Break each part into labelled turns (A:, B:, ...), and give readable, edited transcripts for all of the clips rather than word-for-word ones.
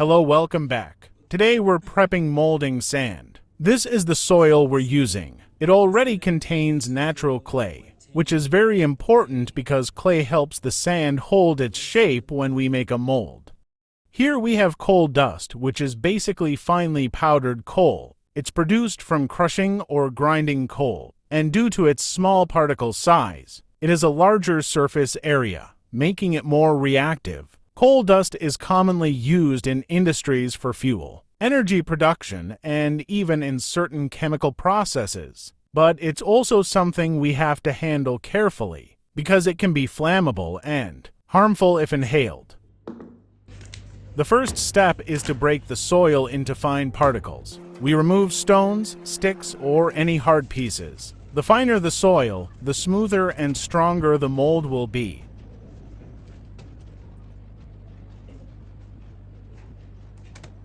A: Hello, welcome back. Today we're prepping molding sand. This is the soil we're using. It already contains natural clay, which is very important because clay helps the sand hold its shape when we make a mold. Here we have coal dust, which is basically finely powdered coal. It's produced from crushing or grinding coal, and due to its small particle size, it has a larger surface area, making it more reactive. Coal dust is commonly used in industries for fuel, energy production, and even in certain chemical processes. But it's also something we have to handle carefully, because it can be flammable and harmful if inhaled. The first step is to break the soil into fine particles. We remove stones, sticks, or any hard pieces. The finer the soil, the smoother and stronger the mold will be.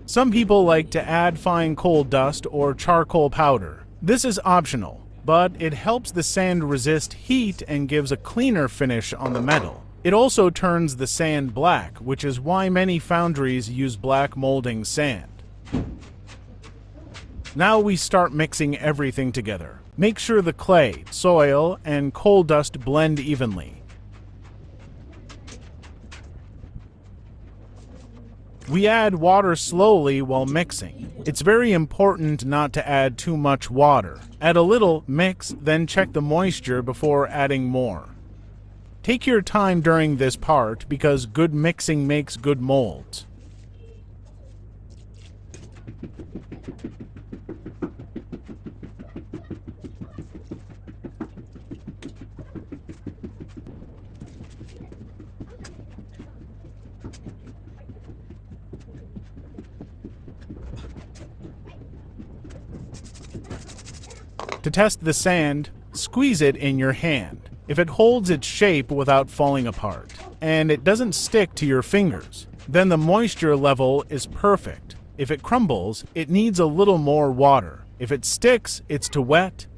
A: Some people like to add fine coal dust or charcoal powder. This is optional, but it helps the sand resist heat and gives a cleaner finish on the metal. It also turns the sand black, which is why many foundries use black molding sand. Now we start mixing everything together. Make sure the clay, soil, and coal dust blend evenly. We add water slowly while mixing. It's very important not to add too much water. Add a little, mix, then check the moisture before adding more. Take your time during this part because good mixing makes good molds. To test the sand, squeeze it in your hand. If it holds its shape without falling apart, and it doesn't stick to your fingers, then the moisture level is perfect. If it crumbles, it needs a little more water. If it sticks, it's too wet.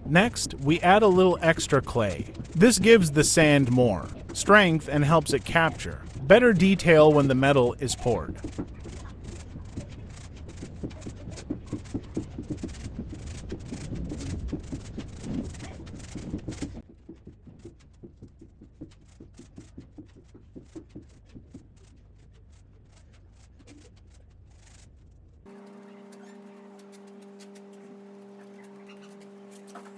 A: Next, we add a little extra clay. This gives the sand more strength and helps it capture better detail when the metal is poured.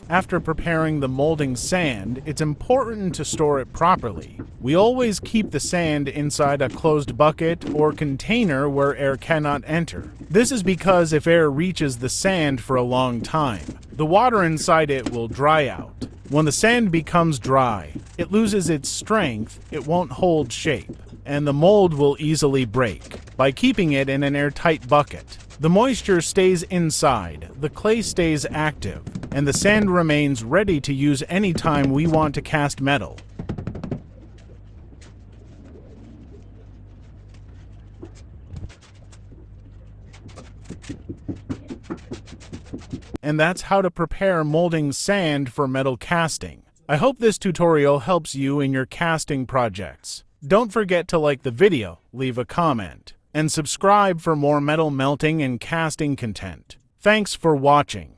A: After preparing the molding sand, it's important to store it properly. We always keep the sand inside a closed bucket or container where air cannot enter. This is because if air reaches the sand for a long time, the water inside it will dry out. When the sand becomes dry, it loses its strength, it won't hold shape, and the mold will easily break. By keeping it in an airtight bucket, the moisture stays inside, the clay stays active, and the sand remains ready to use anytime we want to cast metal. And that's how to prepare molding sand for metal casting. I hope this tutorial helps you in your casting projects. Don't forget to like the video, leave a comment, and subscribe for more metal melting and casting content. Thanks for watching.